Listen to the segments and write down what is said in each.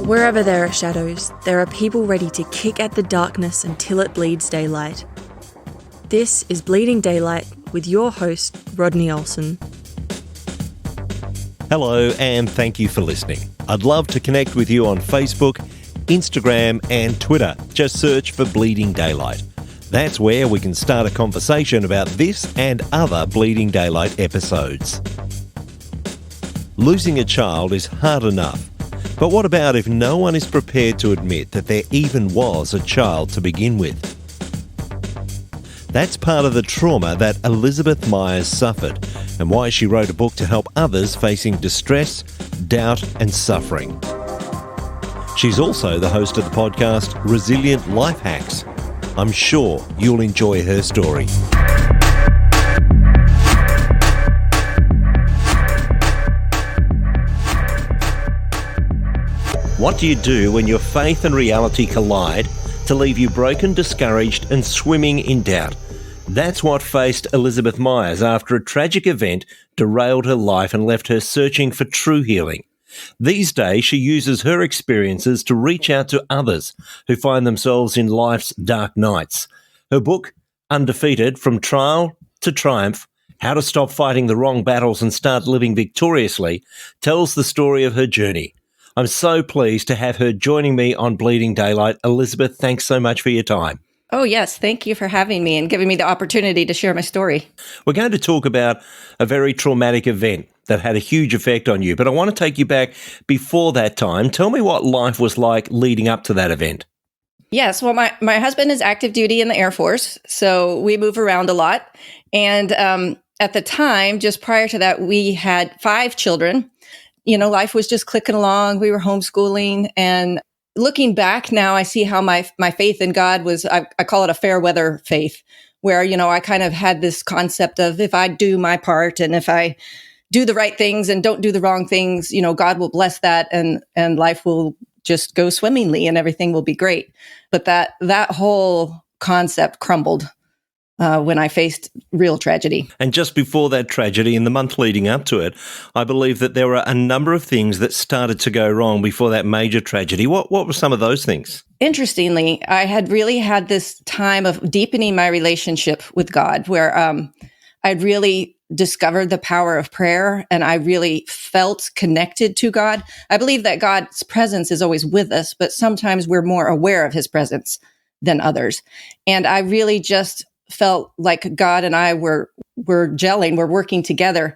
Wherever there are shadows, there are people ready to kick at the darkness until it bleeds daylight. This is Bleeding Daylight with your host, Rodney Olson. Hello and thank you for listening. I'd love to connect with you on Facebook, Instagram and Twitter. Just search for Bleeding Daylight. That's where we can start a conversation about this and other Bleeding Daylight episodes. Losing a child is hard enough, but what about if no one is prepared to admit that there even was a child to begin with? That's part of the trauma that Elizabeth Meyers suffered and why she wrote a book to help others facing distress, doubt and suffering. She's also the host of the podcast Resilient Life Hacks. I'm sure you'll enjoy her story. What do you do when your faith and reality collide to leave you broken, discouraged and swimming in doubt? That's what faced Elizabeth Meyers after a tragic event derailed her life and left her searching for true healing. These days, she uses her experiences to reach out to others who find themselves in life's dark nights. Her book, Undefeated, From Trial to Triumph, How to Stop Fighting the Wrong Battles and Start Living Victoriously, tells the story of her journey. I'm so pleased to have her joining me on Bleeding Daylight. Elizabeth, thanks so much for your time. Oh, yes. Thank you for having me and giving me the opportunity to share my story. We're going to talk about a very traumatic event that had a huge effect on you, but I want to take you back before that time. Tell me what life was like leading up to that event. Yes. Well, my husband is active duty in the Air Force, so we move around a lot. And at the time, just prior to that, we had 5 children. You know, life was just clicking along. We were homeschooling. And looking back now, I see how my faith in God was, I call it a fair weather faith, where, you know, I kind of had this concept of if I do my part and if I do the right things and don't do the wrong things, you know, God will bless that and life will just go swimmingly and everything will be great. But that whole concept crumbled when I faced real tragedy. And just before that tragedy, in the month leading up to it, I believe that there were a number of things that started to go wrong before that major tragedy. What were some of those things? Interestingly, I had really had this time of deepening my relationship with God, where I'd really discovered the power of prayer and I really felt connected to God. I believe that God's presence is always with us, but sometimes we're more aware of his presence than others. And I really just felt like God and I were gelling, we're working together.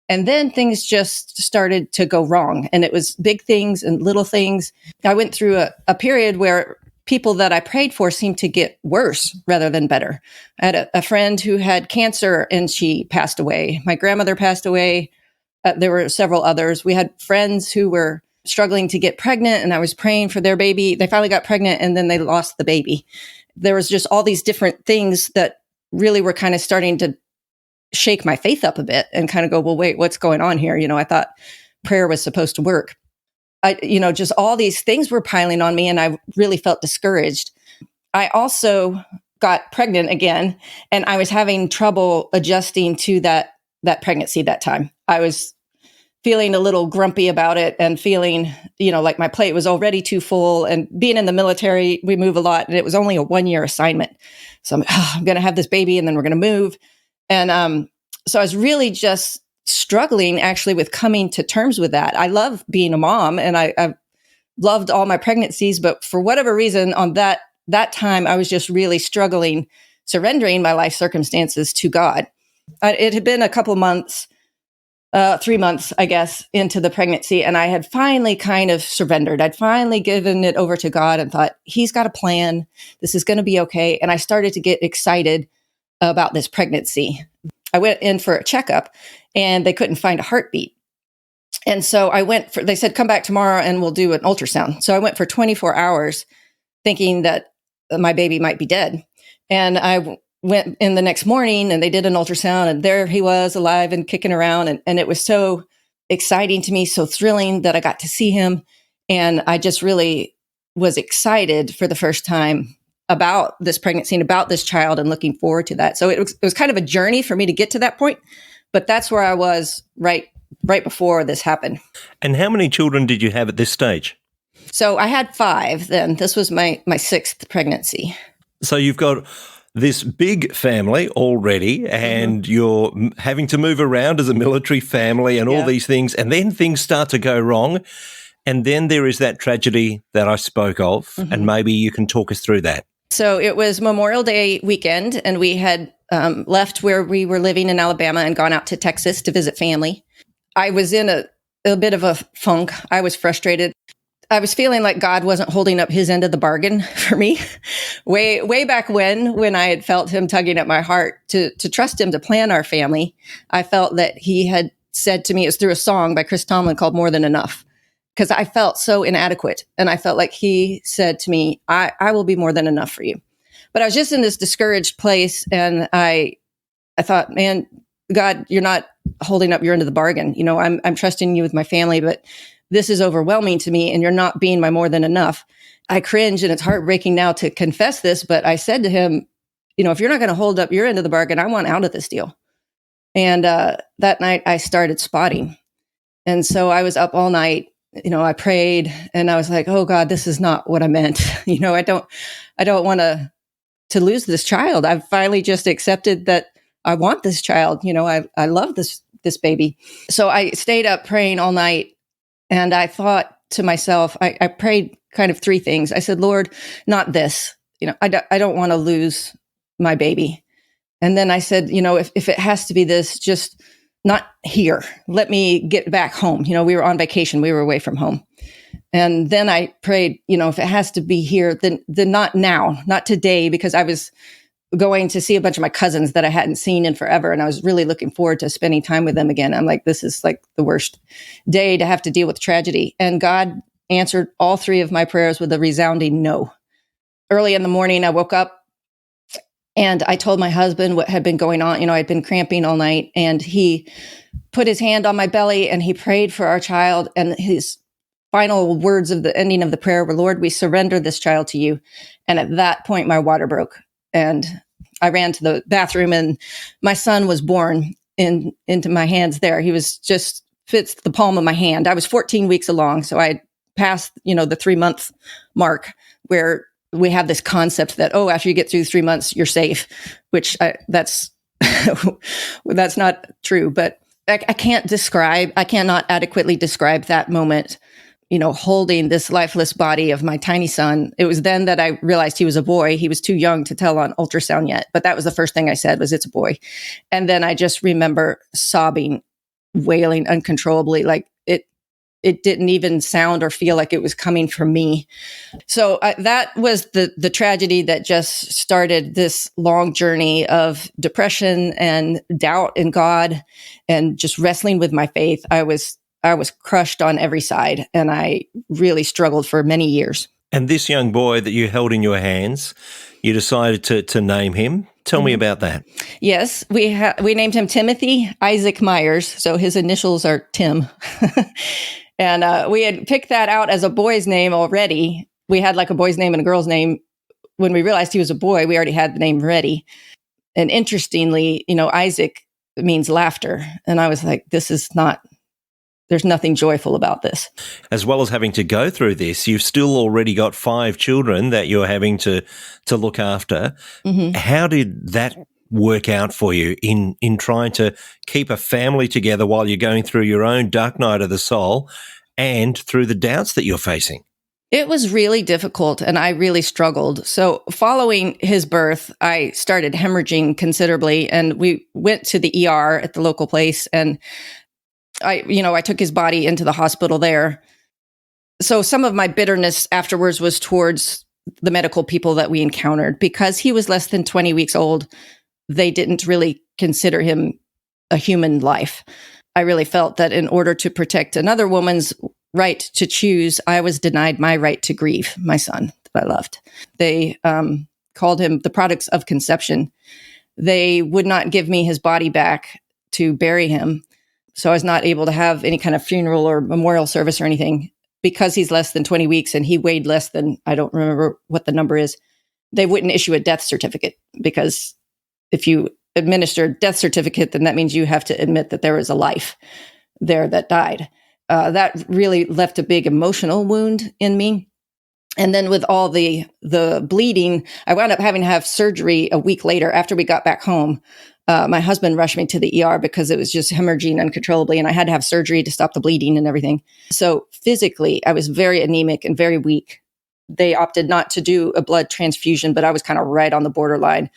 And then things just started to go wrong. And it was big things and little things. I went through a period where people that I prayed for seemed to get worse rather than better. I had a friend who had cancer and she passed away. My grandmother passed away. There were several others. We had friends who were struggling to get pregnant and I was praying for their baby. They finally got pregnant and then they lost the baby. There was just all these different things that really were kind of starting to shake my faith up a bit and kind of go, well, wait, what's going on here? You know, I thought prayer was supposed to work. Just all these things were piling on me and I really felt discouraged. I also got pregnant again and I was having trouble adjusting to that pregnancy that time. I was feeling a little grumpy about it and feeling, like my plate was already too full. And being in the military, we move a lot and it was only a 1-year assignment. So I'm going to have this baby and then we're going to move. And so I was really just struggling actually with coming to terms with that. I love being a mom and I've loved all my pregnancies, but for whatever reason on that time, I was just really struggling, surrendering my life circumstances to God. It had been a couple months, 3 months, I guess, into the pregnancy. And I had finally kind of surrendered. I'd finally given it over to God and thought, he's got a plan. This is going to be okay. And I started to get excited about this pregnancy. I went in for a checkup and they couldn't find a heartbeat. And so they said, come back tomorrow and we'll do an ultrasound. So I went for 24 hours thinking that my baby might be dead. And I went in the next morning and they did an ultrasound and there he was alive and kicking around. And it was so exciting to me, so thrilling that I got to see him. And I just really was excited for the first time about this pregnancy and about this child and looking forward to that. So it was kind of a journey for me to get to that point, but that's where I was right before this happened. And how many children did you have at this stage? So I had 5 then. This was my 6th pregnancy. So you've got this big family already, and you're having to move around as a military family and all these things, and then things start to go wrong. And then there is that tragedy that I spoke of, and maybe you can talk us through that. So it was Memorial Day weekend, and we had left where we were living in Alabama and gone out to Texas to visit family. I was in a bit of a funk. I was frustrated. I was feeling like God wasn't holding up his end of the bargain for me. Way back when I had felt him tugging at my heart to trust him to plan our family, I felt that he had said to me, it was through a song by Chris Tomlin called More Than Enough, because I felt so inadequate. And I felt like he said to me, I will be more than enough for you. But I was just in this discouraged place. And I thought, man, God, you're not holding up your end of the bargain. You know, I'm trusting you with my family, but this is overwhelming to me, and you're not being my more than enough. I cringe, and it's heartbreaking now to confess this, but I said to him, you know, if you're not going to hold up your end of the bargain, I want out of this deal. And that night I started spotting. And so I was up all night. You know, I prayed, and I was like, oh God, this is not what I meant. You know, I don't want to lose this child. I've finally just accepted that I want this child. You know, I love this baby. So I stayed up praying all night. And I thought to myself, I prayed kind of 3 things. I said, Lord, not this. You know, I don't want to lose my baby. And then I said, you know, if it has to be this, just not here. Let me get back home. You know, we were on vacation. We were away from home. And then I prayed, you know, if it has to be here, then not now, not today, because I was going to see a bunch of my cousins that I hadn't seen in forever. And I was really looking forward to spending time with them again. I'm like, this is like the worst day to have to deal with tragedy. And God answered all 3 of my prayers with a resounding no. Early in the morning, I woke up and I told my husband what had been going on. You know, I'd been cramping all night, and he put his hand on my belly and he prayed for our child. And his final words of the ending of the prayer were, Lord, we surrender this child to you. And at that point, my water broke. And I ran to the bathroom, and my son was born into my hands there. He was just fits the palm of my hand. I was 14 weeks along. So I passed, you know, the 3-month mark where we have this concept that, oh, after you get through 3 months, you're safe, which that's not true. But I cannot adequately describe that moment, you know, holding this lifeless body of my tiny son. It was then that I realized he was a boy. He was too young to tell on ultrasound yet. But that was the first thing I said was, it's a boy. And then I just remember sobbing, wailing uncontrollably, like it didn't even sound or feel like it was coming from me. So that was the tragedy that just started this long journey of depression and doubt in God and just wrestling with my faith. I was crushed on every side, and I really struggled for many years. And this young boy that you held in your hands, you decided to name him. Tell me about that. Yes, we named him Timothy Isaac Meyers, so his initials are Tim. And we had picked that out as a boy's name already. We had like a boy's name and a girl's name. When we realized he was a boy, we already had the name ready. And interestingly, you know, Isaac means laughter. And I was like, there's nothing joyful about this. As well as having to go through this, you've still already got 5 children that you're having to look after. Mm-hmm. How did that work out for you in trying to keep a family together while you're going through your own dark night of the soul and through the doubts that you're facing? It was really difficult, and I really struggled. So following his birth, I started hemorrhaging considerably, and we went to the ER at the local place, and I took his body into the hospital there. So some of my bitterness afterwards was towards the medical people that we encountered. Because he was less than 20 weeks old, they didn't really consider him a human life. I really felt that in order to protect another woman's right to choose, I was denied my right to grieve my son that I loved. They called him the products of conception. They would not give me his body back to bury him. So I was not able to have any kind of funeral or memorial service or anything because he's less than 20 weeks and he weighed less than, I don't remember what the number is. They wouldn't issue a death certificate, because if you administer a death certificate, then that means you have to admit that there was a life there that died. that really left a big emotional wound in me. And then with all the bleeding, I wound up having to have surgery a week later after we got back home. My husband rushed me to the ER because it was just hemorrhaging uncontrollably, and I had to have surgery to stop the bleeding and everything. So physically, I was very anemic and very weak. They opted not to do a blood transfusion, but I was kind of right on the borderline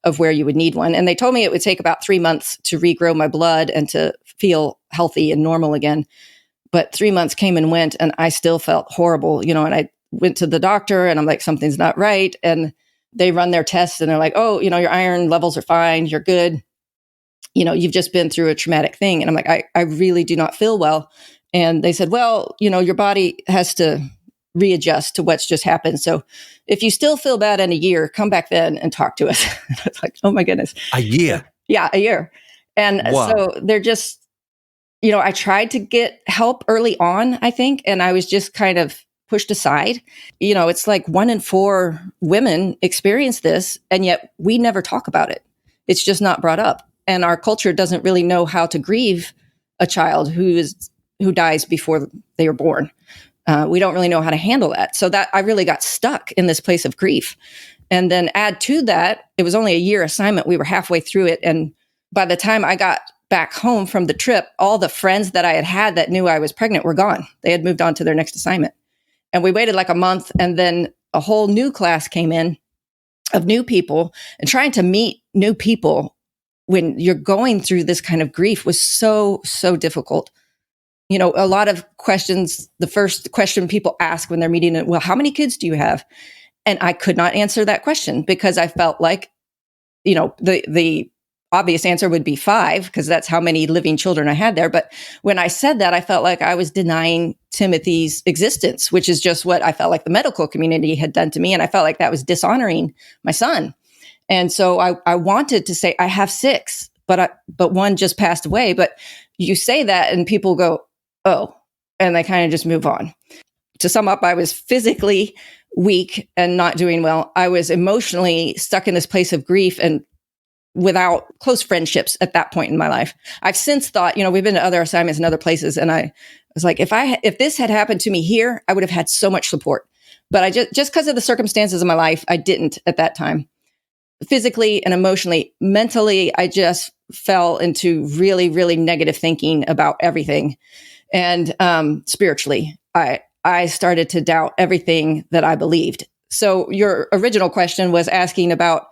of where you would need one. And they told me it would take about 3 months to regrow my blood and to feel healthy and normal again. But 3 months came and went, and I still felt horrible, and I went to the doctor and I'm like, something's not right. And they run their tests and they're like, oh, your iron levels are fine. You're good. You've just been through a traumatic thing. And I'm like, I really do not feel well. And they said, well, your body has to readjust to what's just happened. So if you still feel bad in a year, come back then and talk to us. I was like, oh my goodness. A year? Yeah, a year. And so they're just, I tried to get help early on, I think. And I was just kind of pushed aside. It's like 1 in 4 women experience this, and yet we never talk about it. It's just not brought up. And our culture doesn't really know how to grieve a child who dies before they were born. We don't really know how to handle that. So that I really got stuck in this place of grief. And then add to that, it was only a year assignment. We were halfway through it. And by the time I got back home from the trip, all the friends that I had that knew I was pregnant were gone. They had moved on to their next assignment. And we waited like a month, and then a whole new class came in of new people, and trying to meet new people when you're going through this kind of grief was so, so difficult. A lot of questions, the first question people ask when they're meeting, well, how many kids do you have? And I could not answer that question because I felt like, the obvious answer would be 5 because that's how many living children I had there. But when I said that, I felt like I was denying Timothy's existence, which is just what I felt like the medical community had done to me. And I felt like that was dishonoring my son. And so I wanted to say, I have 6, but 1 just passed away. But you say that and people go, oh, and they kind of just move on. To sum up, I was physically weak and not doing well. I was emotionally stuck in this place of grief and without close friendships at that point in my life. I've since thought, we've been to other assignments in other places, and I was like, if this had happened to me here, I would have had so much support. But I just because of the circumstances of my life, I didn't at that time. Physically and emotionally, mentally, I just fell into really, really negative thinking about everything. And spiritually, I started to doubt everything that I believed. So your original question was asking about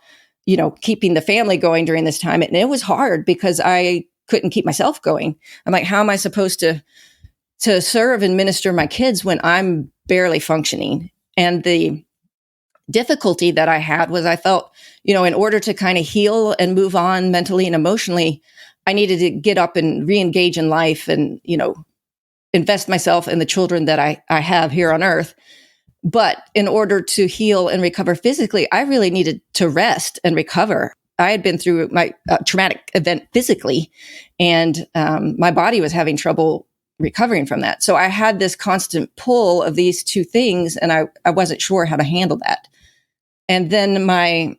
keeping the family going during this time. And it was hard because I couldn't keep myself going. I'm like, how am I supposed to serve and minister my kids when I'm barely functioning? And the difficulty that I had was I felt, in order to kind of heal and move on mentally and emotionally, I needed to get up and re-engage in life and, invest myself in the children that I have here on earth. But in order to heal and recover physically, I really needed to rest and recover. I had been through my traumatic event physically, and my body was having trouble recovering from that. So I had this constant pull of these two things, and I wasn't sure how to handle that. And then my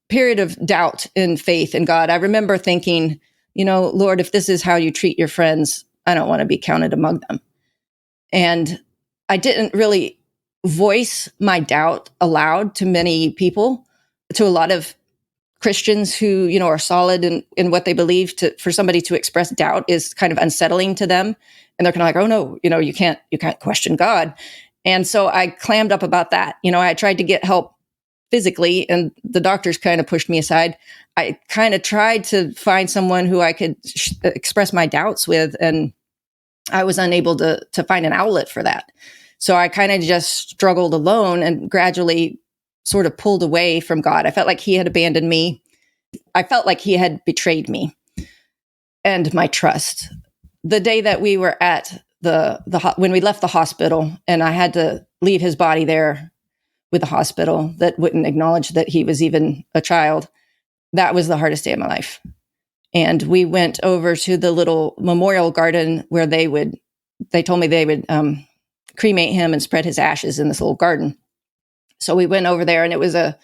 period of doubt in faith in God, I remember thinking, Lord, if this is how you treat your friends, I don't want to be counted among them. And I didn't really voice my doubt aloud to many people, to a lot of Christians who, are solid in what they believe. For somebody to express doubt is kind of unsettling to them. And they're kind of like, oh no, you can't question God. And so I clammed up about that. I tried to get help physically, and the doctors kind of pushed me aside. I kind of tried to find someone who I could express my doubts with, and I was unable to find an outlet for that. So I kind of just struggled alone and gradually sort of pulled away from God. I felt like he had abandoned me. I felt like he had betrayed me and my trust. The day that we were at when we left the hospital, and I had to leave his body there with the hospital that wouldn't acknowledge that he was even a child, that was the hardest day of my life. And we went over to the little memorial garden where they told me they would cremate him and spread his ashes in this little garden. So we went over there, and it was a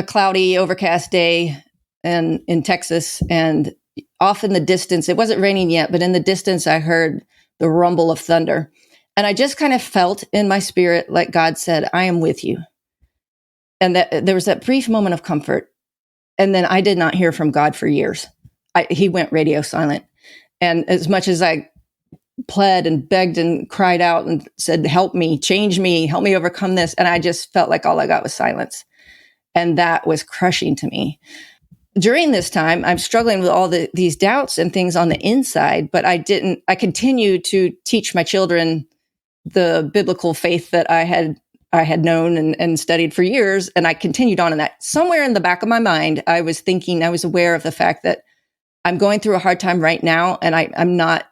cloudy, overcast day in Texas. And off in the distance, it wasn't raining yet, but in the distance, I heard the rumble of thunder. And I just kind of felt in my spirit, like God said, I am with you. And that there was that brief moment of comfort. And then I did not hear from God for years. He went radio silent. And as much as I pled and begged and cried out and said, help me, change me, help me overcome this. And I just felt like all I got was silence. And that was crushing to me. During this time, I'm struggling with all these doubts and things on the inside, but I continued to teach my children the biblical faith that I had known and studied for years. And I continued on in that. Somewhere in the back of my mind, I was aware of the fact that I'm going through a hard time right now. And I'm not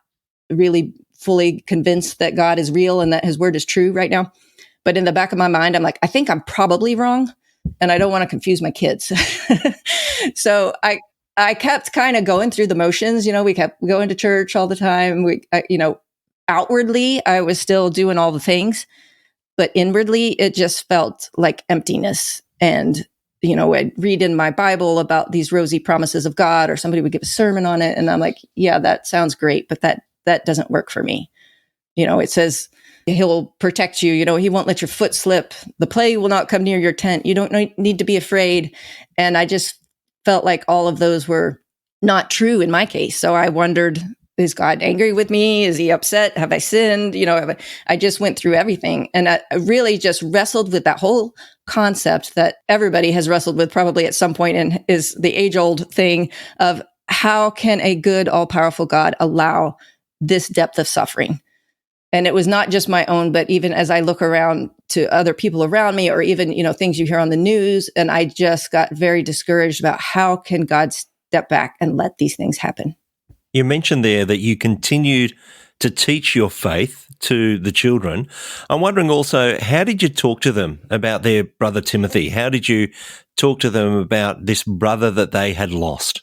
really fully convinced that God is real and that his word is true right now. But in the back of my mind, I'm like, I think I'm probably wrong. And I don't want to confuse my kids. So I kept kind of going through the motions. We kept going to church all the time. Outwardly, I was still doing all the things, but inwardly, it just felt like emptiness. And, I'd read in my Bible about these rosy promises of God, or somebody would give a sermon on it. And I'm like, yeah, that sounds great, but that doesn't work for me. It says he'll protect you. He won't let your foot slip. The plague will not come near your tent. You don't need to be afraid. And I just felt like all of those were not true in my case. So I wondered, is God angry with me? Is he upset? Have I sinned? I just went through everything. And I really just wrestled with that whole concept that everybody has wrestled with probably at some point, and is the age-old thing of how can a good, all-powerful God allow this depth of suffering? And it was not just my own, but even as I look around to other people around me, or even, things you hear on the news, and I just got very discouraged about how can God step back and let these things happen? You mentioned there that you continued to teach your faith to the children. I'm wondering also, how did you talk to them about their brother Timothy? How did you talk to them about this brother that they had lost?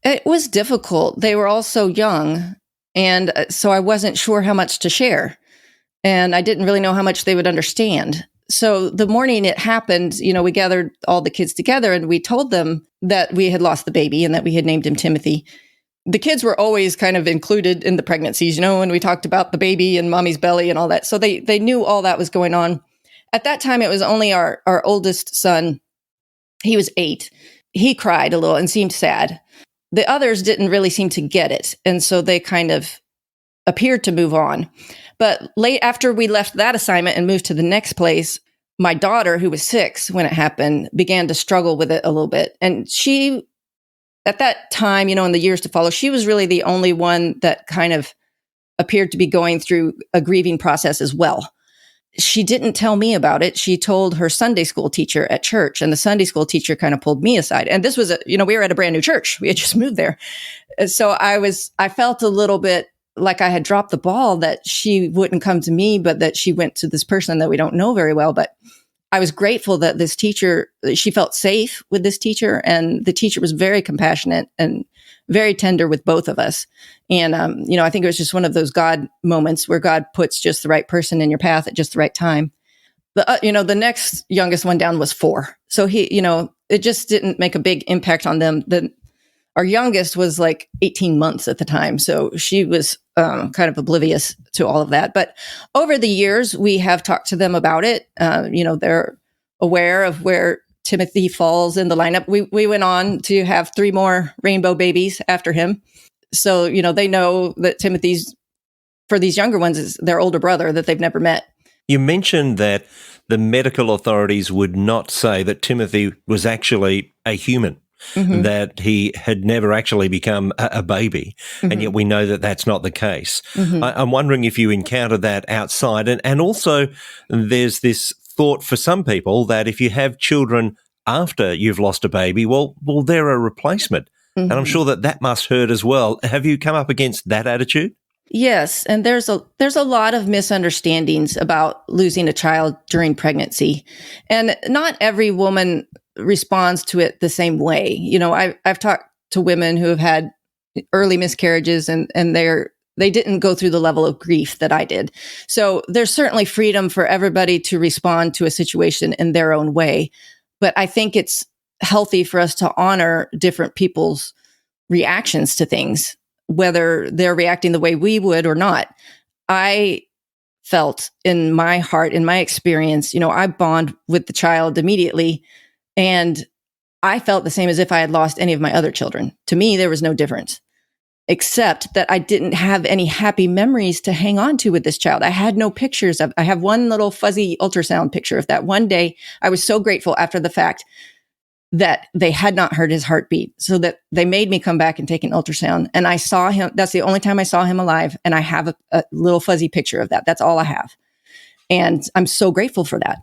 It was difficult. They were all so young. And so I wasn't sure how much to share. And I didn't really know how much they would understand. So the morning it happened, we gathered all the kids together and we told them that we had lost the baby and that we had named him Timothy. The kids were always kind of included in the pregnancies, when we talked about the baby and mommy's belly and all that. So they knew all that was going on. At that time, it was only our oldest son. He was 8. He cried a little and seemed sad. The others didn't really seem to get it. And so they kind of appeared to move on. But late after we left that assignment and moved to the next place, my daughter, who was 6 when it happened, began to struggle with it a little bit. And she, at that time, in the years to follow, she was really the only one that kind of appeared to be going through a grieving process as well. She didn't tell me about it. She told her Sunday school teacher at church, and the Sunday school teacher kind of pulled me aside. And this was we were at a brand new church. We had just moved there. So I felt a little bit like I had dropped the ball, that she wouldn't come to me, but that she went to this person that we don't know very well. But I was grateful that this teacher, she felt safe with this teacher, and the teacher was very compassionate and very tender with both of us. And, I think it was just one of those God moments where God puts just the right person in your path at just the right time. The next youngest one down was 4. So he, it just didn't make a big impact on them. Our youngest was like 18 months at the time. So she was kind of oblivious to all of that. But over the years, we have talked to them about it. They're aware of where Timothy falls in the lineup. We went on to have 3 more rainbow babies after him. So, they know that Timothy's, for these younger ones, is their older brother that they've never met. You mentioned that the medical authorities would not say that Timothy was actually a human. Mm-hmm. That he had never actually become a baby. Mm-hmm. And yet we know that that's not the case. Mm-hmm. I'm wondering if you encounter that outside. And also there's this thought for some people that if you have children after you've lost a baby, well, they're a replacement. Mm-hmm. And I'm sure that must hurt as well. Have you come up against that attitude? Yes, and there's a lot of misunderstandings about losing a child during pregnancy. And not every woman responds to it the same way. I've talked to women who have had early miscarriages and they didn't go through the level of grief that I did. So there's certainly freedom for everybody to respond to a situation in their own way. But I think it's healthy for us to honor different people's reactions to things, whether they're reacting the way we would or not. I felt in my heart, in my experience, I bond with the child immediately. And I felt the same as if I had lost any of my other children. To me, there was no difference, except that I didn't have any happy memories to hang on to with this child. I had no pictures I have one little fuzzy ultrasound picture of that one day. I was so grateful after the fact that they had not heard his heartbeat, so that they made me come back and take an ultrasound. And I saw him. That's the only time I saw him alive. And I have a little fuzzy picture of that. That's all I have. And I'm so grateful for that.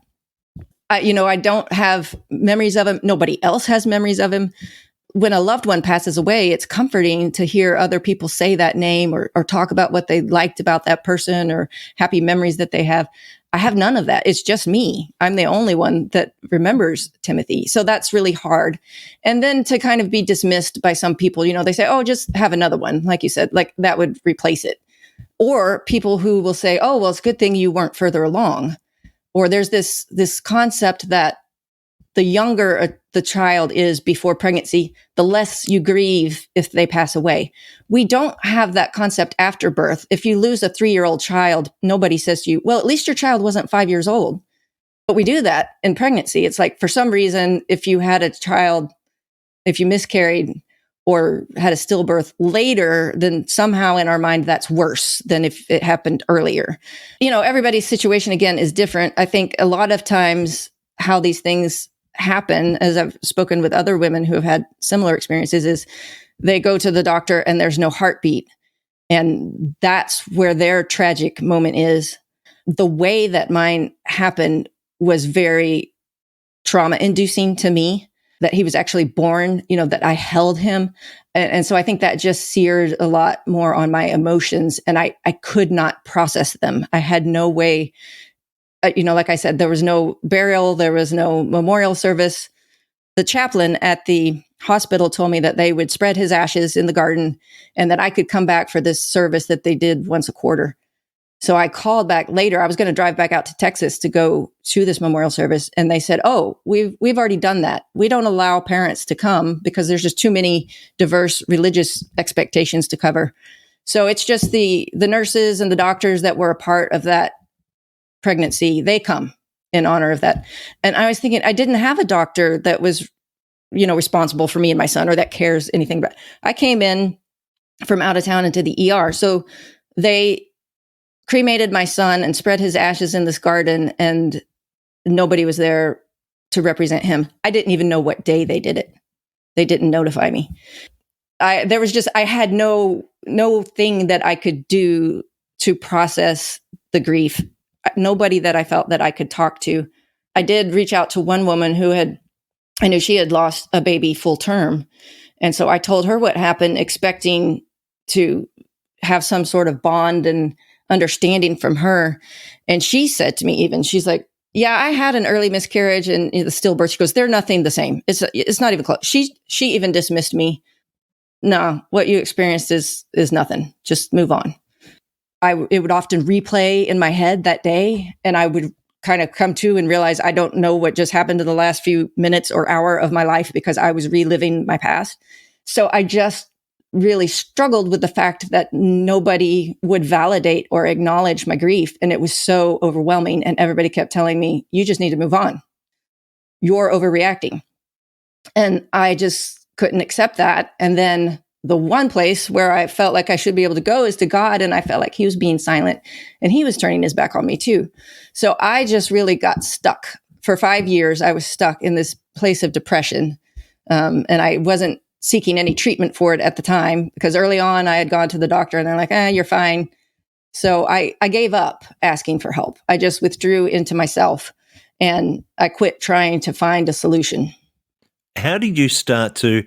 I don't have memories of him. Nobody else has memories of him. When a loved one passes away, it's comforting to hear other people say that name or talk about what they liked about that person or happy memories that they have. I have none of that. It's just me. I'm the only one that remembers Timothy. So that's really hard. And then to kind of be dismissed by some people, they say, oh, just have another one. Like you said, like that would replace it. Or people who will say, oh, well, it's a good thing you weren't further along. Or there's this concept that the younger the child is before pregnancy, the less you grieve if they pass away. We don't have that concept after birth. If you lose a 3-year-old child, nobody says to you, well, at least your child wasn't 5 years old. But we do that in pregnancy. It's like, for some reason, if you had a child, if you miscarried or had a stillbirth later, then somehow in our mind, that's worse than if it happened earlier. Everybody's situation, again, is different. I think a lot of times how these things happen, as I've spoken with other women who have had similar experiences, is they go to the doctor and there's no heartbeat. And that's where their tragic moment is. The way that mine happened was very trauma inducing to me, that he was actually born, that I held him. And so I think that just seared a lot more on my emotions, and I could not process them. I had no way. Like I said, there was no burial, there was no memorial service. The chaplain at the hospital told me that they would spread his ashes in the garden and that I could come back for this service that they did once a quarter. So I called back later. I was going to drive back out to Texas to go to this memorial service. And they said, oh, we've already done that. We don't allow parents to come because there's just too many diverse religious expectations to cover. So it's just the nurses and the doctors that were a part of that pregnancy, they come in honor of that. And I was thinking, I didn't have a doctor that was, responsible for me and my son, or that cares anything about. I came in from out of town into the ER. So they cremated my son and spread his ashes in this garden, and nobody was there to represent him. I didn't even know what day they did it. They didn't notify me. I had no thing that I could do to process the grief. Nobody that I felt that I could talk to. I did reach out to one woman I knew she had lost a baby full term. And so I told her what happened, expecting to have some sort of bond and understanding from her. And she said to me, she's like, yeah, I had an early miscarriage and the stillbirth. She goes, they're nothing the same. It's not even close. She even dismissed me. No, what you experienced is nothing. Just move on. It would often replay in my head that day, and I would kind of come to and realize I don't know what just happened in the last few minutes or hour of my life because I was reliving my past. So I just really struggled with the fact that nobody would validate or acknowledge my grief. And it was so overwhelming. And everybody kept telling me, you just need to move on. You're overreacting. And I just couldn't accept that. And then the one place where I felt like I should be able to go is to God. And I felt like he was being silent and he was turning his back on me too. So I just really got stuck. For 5 years, I was stuck in this place of depression. And I wasn't seeking any treatment for it at the time, because early on I had gone to the doctor and they're like, you're fine. So I gave up asking for help. I just withdrew into myself and I quit trying to find a solution. How did you start to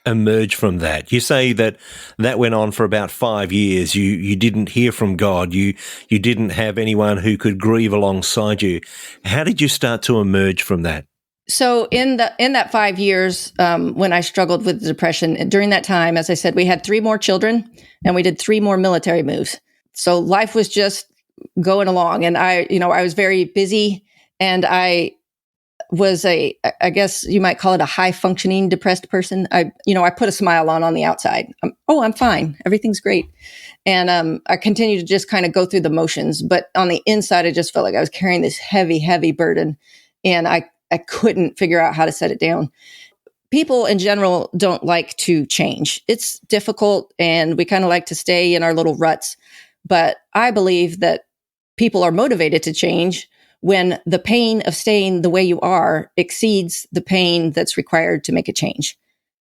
emerge from that? You say that went on for about 5 years. You didn't hear from God. You didn't have anyone who could grieve alongside you. How did you start to emerge from that? So in that 5 years, when I struggled with depression, during that time, as I said, we had 3 more children and we did 3 more military moves. So life was just going along, and I was very busy, and I was I guess you might call it a high functioning depressed person. I put a smile on the outside. I'm fine. Everything's great. And I continued to just kind of go through the motions. But on the inside, I just felt like I was carrying this heavy, heavy burden. And I couldn't figure out how to set it down. People in general don't like to change. It's difficult, and we kind of like to stay in our little ruts. But I believe that people are motivated to change when the pain of staying the way you are exceeds the pain that's required to make a change.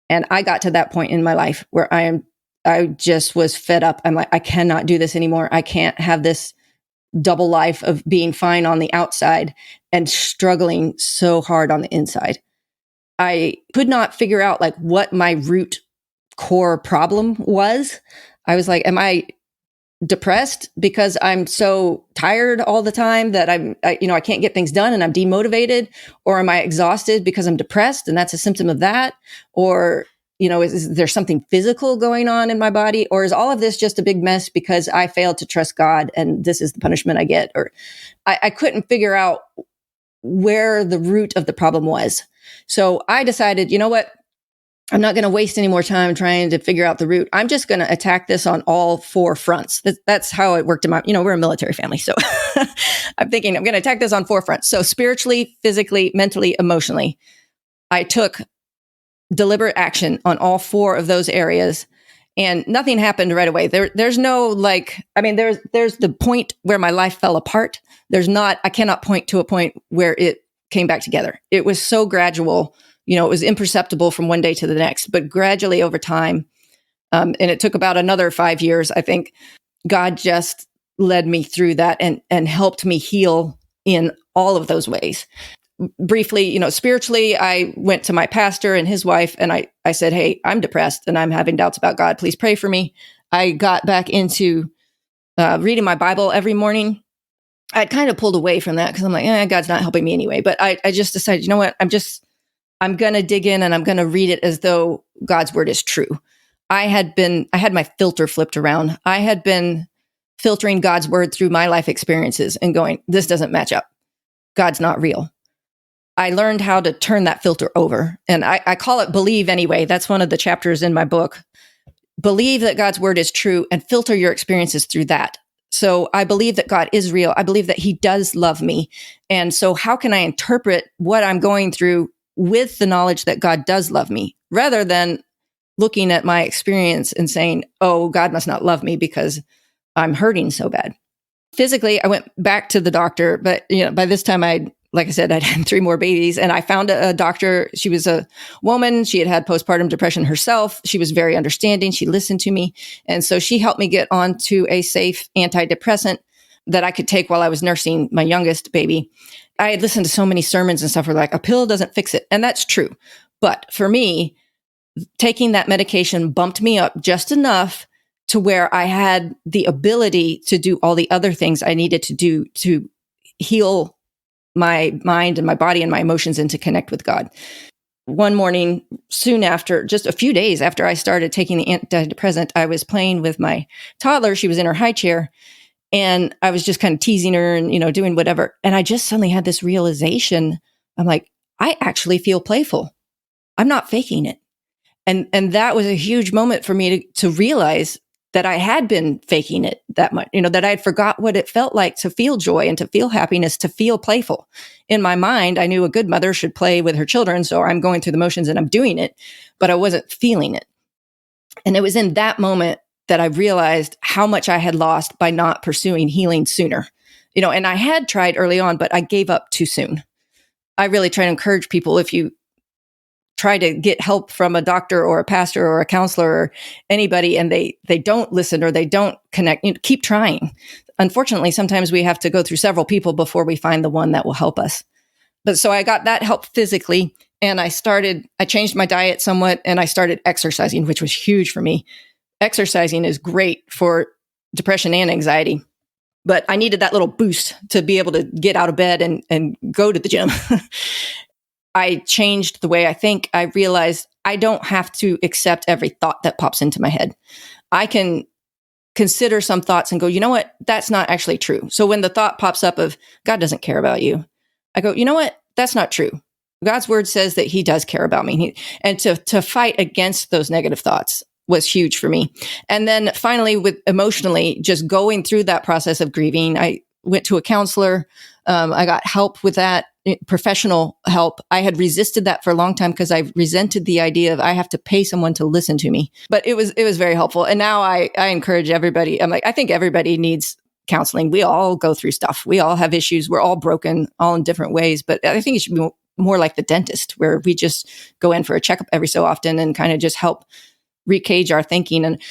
And I got to that point in my life where I just was fed up. I'm like, I cannot do this anymore. I can't have this double life of being fine on the outside and struggling so hard on the inside. I could not figure out like what my root core problem was. I was like, am I depressed because I'm so tired all the time that I can't get things done and I'm demotivated? Or am I exhausted because I'm depressed and that's a symptom of that? Or, is there something physical going on in my body? Or is all of this just a big mess because I failed to trust God and this is the punishment I get? Or I couldn't figure out where the root of the problem was. So I decided, you know what? I'm not going to waste any more time trying to figure out the root. I'm just going to attack this on all four fronts. That's how it worked in my, we're a military family. So I'm thinking I'm going to attack this on four fronts. So spiritually, physically, mentally, emotionally. I took deliberate action on all four of those areas and nothing happened right away. There's no there's the point where my life fell apart. I cannot point to a point where it came back together. It was so gradual. It was imperceptible from one day to the next, but gradually over time, and it took about another 5 years, I think, God just led me through that and helped me heal in all of those ways. Briefly, spiritually, I went to my pastor and his wife, and I said, hey, I'm depressed and I'm having doubts about God. Please pray for me. I got back into reading my Bible every morning. I'd kind of pulled away from that because I'm like, God's not helping me anyway. But I just decided, you know what? I'm going to dig in and I'm going to read it as though God's word is true. I had my filter flipped around. I had been filtering God's word through my life experiences and going, this doesn't match up. God's not real. I learned how to turn that filter over. And I call it believe anyway. That's one of the chapters in my book. Believe that God's word is true and filter your experiences through that. So I believe that God is real. I believe that he does love me. And so how can I interpret what I'm going through with the knowledge that God does love me, rather than looking at my experience and saying, oh, God must not love me because I'm hurting so bad. Physically, I went back to the doctor, but by this time like I said, I'd had 3 more babies, and I found a doctor. She was a woman. She had postpartum depression herself. She was very understanding. She listened to me. And so she helped me get onto a safe antidepressant that I could take while I was nursing my youngest baby. I had listened to so many sermons and stuff where like a pill doesn't fix it. And that's true. But for me, taking that medication bumped me up just enough to where I had the ability to do all the other things I needed to do to heal my mind and my body and my emotions and to connect with God. One morning, soon after, just a few days after I started taking the antidepressant, I was playing with my toddler. She was in her high chair. And I was just kind of teasing her and, doing whatever. And I just suddenly had this realization. I'm like, I actually feel playful. I'm not faking it. And that was a huge moment for me to realize that I had been faking it that much, that I had forgot what it felt like to feel joy and to feel happiness, to feel playful. In my mind, I knew a good mother should play with her children. So I'm going through the motions and I'm doing it, but I wasn't feeling it. And it was in that moment that I realized how much I had lost by not pursuing healing sooner. And I had tried early on, but I gave up too soon. I really try to encourage people, if you try to get help from a doctor or a pastor or a counselor or anybody, and they don't listen or they don't connect, keep trying. Unfortunately, sometimes we have to go through several people before we find the one that will help us. But so I got that help physically, and I changed my diet somewhat, and I started exercising, which was huge for me. Exercising is great for depression and anxiety, but I needed that little boost to be able to get out of bed and go to the gym. I changed the way I think. I realized I don't have to accept every thought that pops into my head. I can consider some thoughts and go, you know what? That's not actually true. So when the thought pops up of God doesn't care about you, I go, you know what? That's not true. God's word says that he does care about me. And to fight against those negative thoughts was huge for me. And then finally, with emotionally, just going through that process of grieving, I went to a counselor. I got help with that, professional help. I had resisted that for a long time because I resented the idea of I have to pay someone to listen to me. But it was very helpful. And now I encourage everybody. I'm like, I think everybody needs counseling. We all go through stuff. We all have issues. We're all broken, all in different ways. But I think it should be more like the dentist, where we just go in for a checkup every so often and kind of just help recage our thinking. And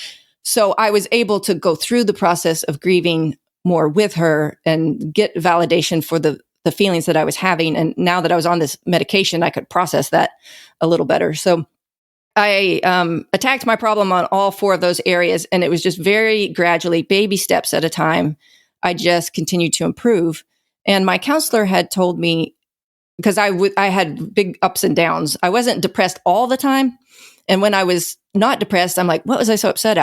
so I was able to go through the process of grieving more with her and get validation for the feelings that I was having. And now that I was on this medication, I could process that a little better. So I attacked my problem on all 4 of those areas. And it was just very gradually, baby steps at a time. I just continued to improve. And my counselor had told me, because I had big ups and downs. I wasn't depressed all the time. And when I was not depressed, I'm like, what was I so upset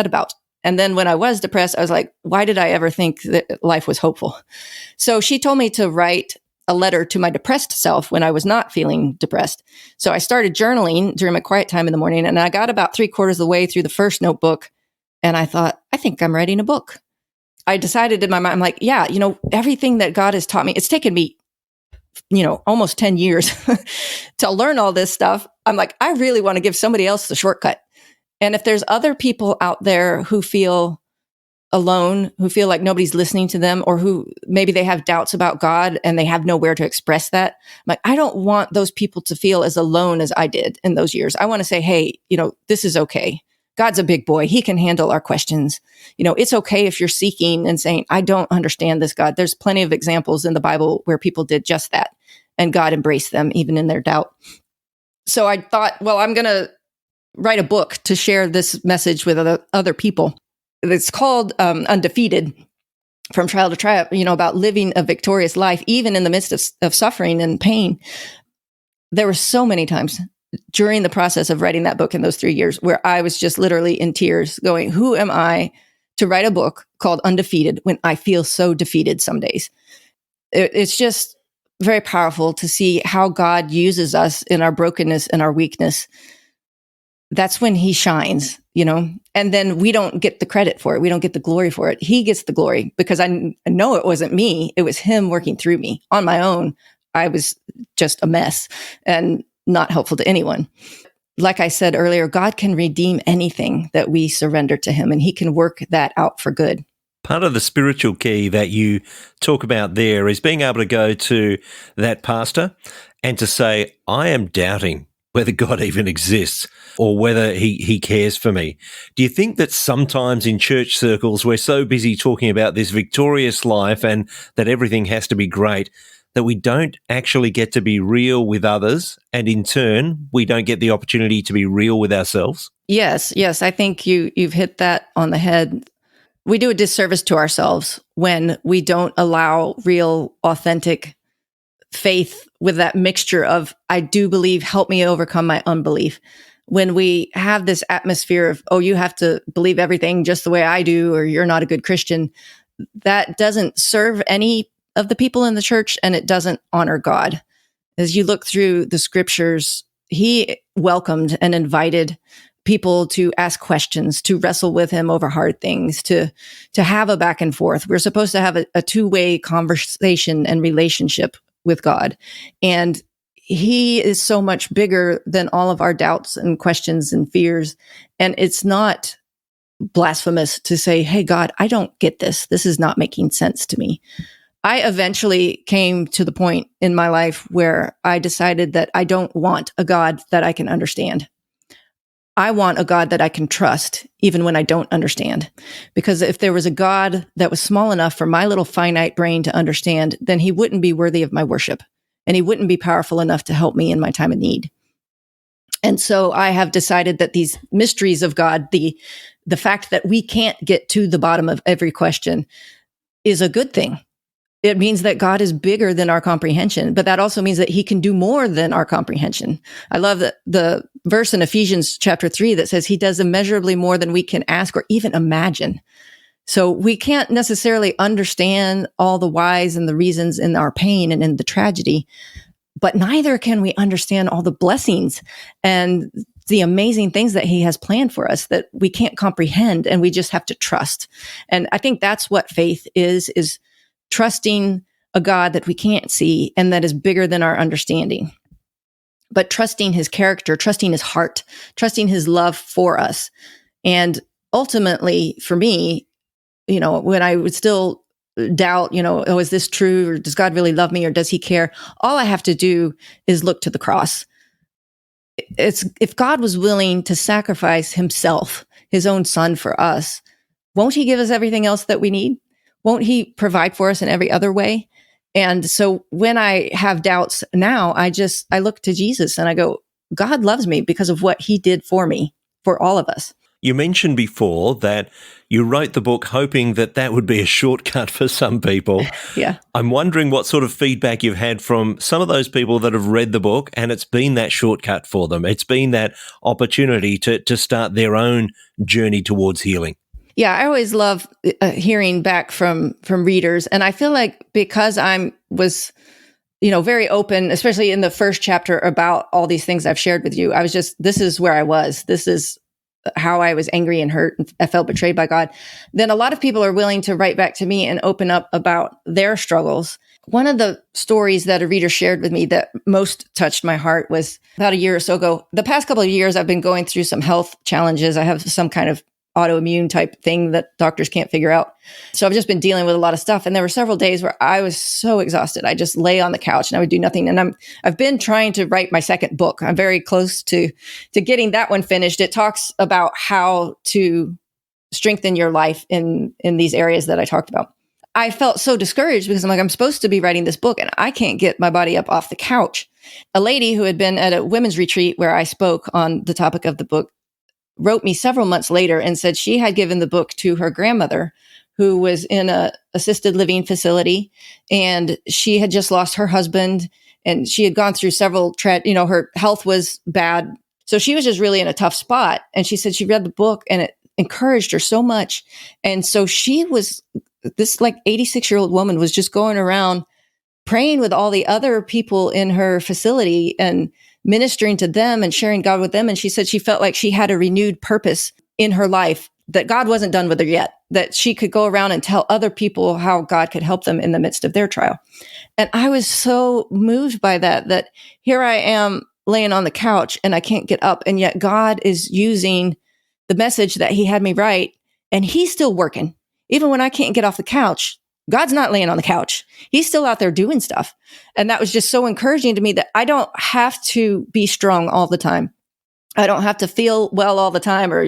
about? And then when I was depressed, I was like, why did I ever think that life was hopeful? So she told me to write a letter to my depressed self when I was not feeling depressed. So I started journaling during my quiet time in the morning, and I got about 3/4 of the way through the first notebook. And I thought, I think I'm writing a book. I decided in my mind, I'm like, yeah, everything that God has taught me, it's taken me almost 10 years to learn all this stuff. I'm like, I really want to give somebody else the shortcut. And if there's other people out there who feel alone, who feel like nobody's listening to them, or who maybe they have doubts about God and they have nowhere to express that, I'm like, I don't want those people to feel as alone as I did in those years. I want to say, hey, this is okay. God's a big boy. He can handle our questions. It's okay if you're seeking and saying, I don't understand this, God. There's plenty of examples in the Bible where people did just that, and God embraced them even in their doubt. So I thought, well, I'm going to write a book to share this message with other people. It's called Undefeated, From Trial to Triumph, about living a victorious life, even in the midst of suffering and pain. There were so many times during the process of writing that book in those 3 years where I was just literally in tears going, who am I to write a book called Undefeated when I feel so defeated some days? It's just very powerful to see how God uses us in our brokenness and our weakness. That's when he shines, and then we don't get the credit for it. We don't get the glory for it. He gets the glory because I know it wasn't me. It was him working through me. On my own, I was just a mess and not helpful to anyone. Like I said earlier, God can redeem anything that we surrender to him, and he can work that out for good. Part of the spiritual key that you talk about there is being able to go to that pastor and to say, I am doubting whether God even exists or whether he cares for me. Do you think that sometimes in church circles we're so busy talking about this victorious life and that everything has to be great that we don't actually get to be real with others, and in turn, we don't get the opportunity to be real with ourselves? Yes. I think you've hit that on the head. We do a disservice to ourselves when we don't allow real, authentic faith with that mixture of, I do believe, help me overcome my unbelief. When we have this atmosphere of, oh, you have to believe everything just the way I do, or you're not a good Christian, that doesn't serve any of the people in the church, and it doesn't honor God. As you look through the scriptures, he welcomed and invited people to ask questions, to wrestle with him over hard things, to have a back and forth. We're supposed to have a two-way conversation and relationship with God. And he is so much bigger than all of our doubts and questions and fears. And it's not blasphemous to say, hey, God, I don't get this. This is not making sense to me. I eventually came to the point in my life where I decided that I don't want a God that I can understand. I want a God that I can trust, even when I don't understand. Because if there was a God that was small enough for my little finite brain to understand, then he wouldn't be worthy of my worship. And he wouldn't be powerful enough to help me in my time of need. And so I have decided that these mysteries of God, the fact that we can't get to the bottom of every question, is a good thing. It means that God is bigger than our comprehension, but that also means that he can do more than our comprehension. I love the verse in Ephesians chapter 3 that says he does immeasurably more than we can ask or even imagine. So we can't necessarily understand all the whys and the reasons in our pain and in the tragedy, but neither can we understand all the blessings and the amazing things that he has planned for us that we can't comprehend, and we just have to trust. And I think that's what faith is trusting a God that we can't see and that is bigger than our understanding. But trusting his character, trusting his heart, trusting his love for us. And ultimately, for me, when I would still doubt, oh, is this true? Or does God really love me? Or does he care? All I have to do is look to the cross. If God was willing to sacrifice himself, his own son for us, won't he give us everything else that we need? Won't he provide for us in every other way? And so when I have doubts now, I look to Jesus and I go, God loves me because of what he did for me, for all of us. You mentioned before that you wrote the book hoping that would be a shortcut for some people. Yeah. I'm wondering what sort of feedback you've had from some of those people that have read the book and it's been that shortcut for them. It's been that opportunity to start their own journey towards healing. Yeah, I always love hearing back from readers. And I feel like because I was, very open, especially in the first chapter about all these things I've shared with you, this is where I was. This is how I was angry and hurt and I felt betrayed by God. Then a lot of people are willing to write back to me and open up about their struggles. One of the stories that a reader shared with me that most touched my heart was about a year or so ago. The past couple of years, I've been going through some health challenges. I have some kind of autoimmune type thing that doctors can't figure out. So I've just been dealing with a lot of stuff. And there were several days where I was so exhausted. I just lay on the couch and I would do nothing. And I've been trying to write my second book. I'm very close to getting that one finished. It talks about how to strengthen your life in these areas that I talked about. I felt so discouraged because I'm supposed to be writing this book and I can't get my body up off the couch. A lady who had been at a women's retreat where I spoke on the topic of the book wrote me several months later and said she had given the book to her grandmother who was in a assisted living facility, and she had just lost her husband and she had gone through several her health was bad. So she was just really in a tough spot. And she said she read the book and it encouraged her so much. And so this 86-year-old woman was just going around praying with all the other people in her facility and ministering to them and sharing God with them. And she said she felt like she had a renewed purpose in her life, that God wasn't done with her yet, that she could go around and tell other people how God could help them in the midst of their trial. And I was so moved by that here I am laying on the couch and I can't get up. And yet God is using the message that he had me write, and he's still working. Even when I can't get off the couch, God's not laying on the couch. He's still out there doing stuff. And that was just so encouraging to me that I don't have to be strong all the time. I don't have to feel well all the time or,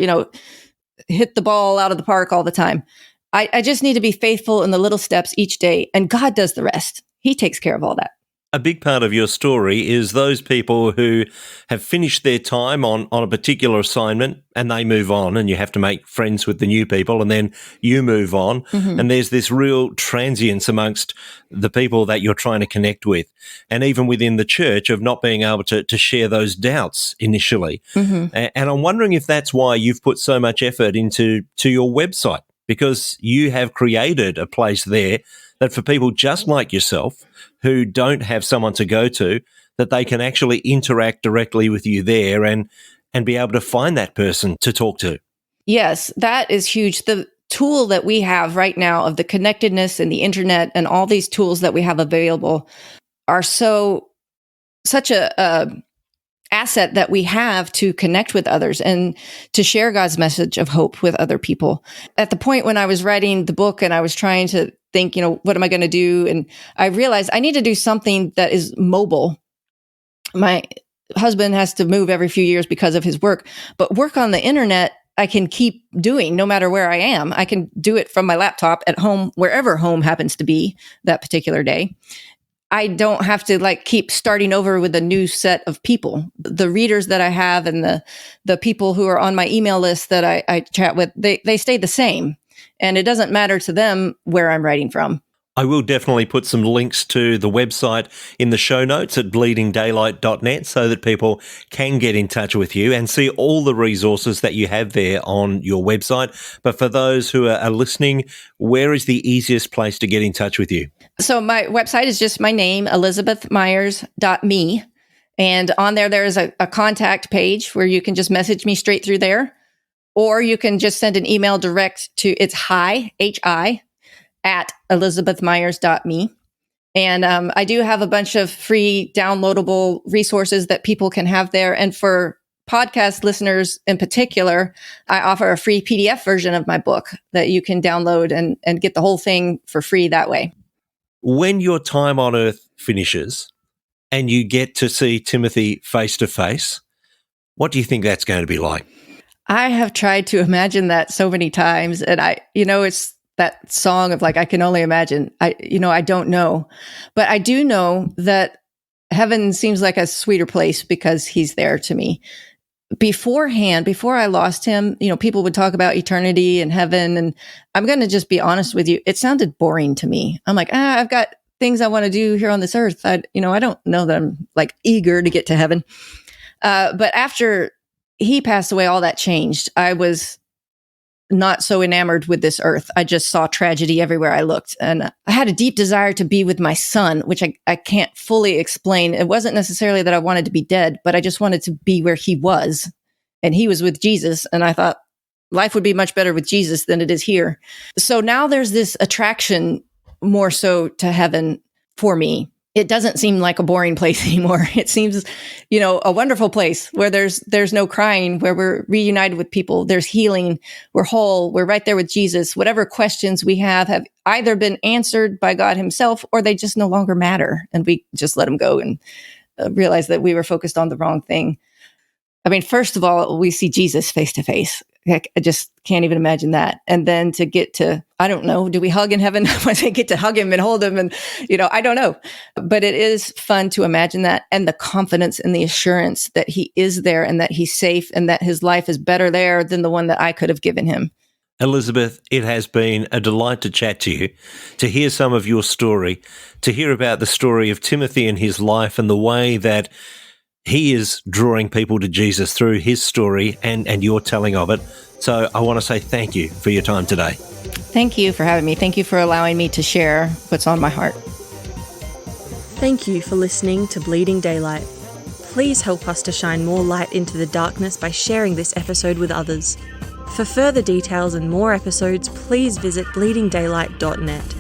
hit the ball out of the park all the time. I just need to be faithful in the little steps each day. And God does the rest. He takes care of all that. A big part of your story is those people who have finished their time on a particular assignment and they move on, and you have to make friends with the new people and then you move on. Mm-hmm. And there's this real transience amongst the people that you're trying to connect with. And even within the church of not being able to share those doubts initially. Mm-hmm. And I'm wondering if that's why you've put so much effort into your website, because you have created a place there that for people just like yourself who don't have someone to go to, that they can actually interact directly with you there and be able to find that person to talk to. Yes, that is huge. The tool that we have right now of the connectedness and the internet and all these tools that we have available are such a asset that we have to connect with others and to share God's message of hope with other people. At the point when I was writing the book and I was trying to think, what am I going to do? And I realized I need to do something that is mobile. My husband has to move every few years because of his work, but work on the internet I can keep doing no matter where I am. I can do it from my laptop at home, wherever home happens to be that particular day. I don't have to keep starting over with a new set of people. The readers that I have and the people who are on my email list that I chat with, they stay the same. And it doesn't matter to them where I'm writing from. I will definitely put some links to the website in the show notes at bleedingdaylight.net so that people can get in touch with you and see all the resources that you have there on your website. But for those who are listening, where is the easiest place to get in touch with you? So my website is just my name, elizabethmyers.me. And on there is a contact page where you can just message me straight through there. Or you can just send an email direct to, it's hi, H-I, at elizabethmyers.me. And I do have a bunch of free downloadable resources that people can have there. And for podcast listeners in particular, I offer a free PDF version of my book that you can download and get the whole thing for free that way. When your time on earth finishes and you get to see Timothy face to face, what do you think that's going to be like? I have tried to imagine that so many times. And it's that song of like, I can only imagine. I don't know. But I do know that heaven seems like a sweeter place because he's there to me. Beforehand, before I lost him, people would talk about eternity and heaven. And I'm going to just be honest with you. It sounded boring to me. I'm like, I've got things I want to do here on this earth. I don't know that I'm like eager to get to heaven. But after he passed away, all that changed. I was not so enamored with this earth. I just saw tragedy everywhere I looked. And I had a deep desire to be with my son, which I can't fully explain. It wasn't necessarily that I wanted to be dead, but I just wanted to be where he was. And he was with Jesus. And I thought life would be much better with Jesus than it is here. So now there's this attraction more so to heaven for me. It doesn't seem like a boring place anymore. It seems, a wonderful place where there's no crying, where we're reunited with people. There's healing. We're whole. We're right there with Jesus. Whatever questions we have either been answered by God himself, or they just no longer matter. And we just let them go and realize that we were focused on the wrong thing. I mean, first of all, we see Jesus face to face. I just can't even imagine that. And then to get to, I don't know, do we hug in heaven when they get to hug him and hold him? And, I don't know. But it is fun to imagine that, and the confidence and the assurance that he is there and that he's safe and that his life is better there than the one that I could have given him. Elizabeth, it has been a delight to chat to you, to hear some of your story, to hear about the story of Timothy and his life and the way that he is drawing people to Jesus through his story and your telling of it. So I want to say thank you for your time today. Thank you for having me. Thank you for allowing me to share what's on my heart. Thank you for listening to Bleeding Daylight. Please help us to shine more light into the darkness by sharing this episode with others. For further details and more episodes, please visit bleedingdaylight.net.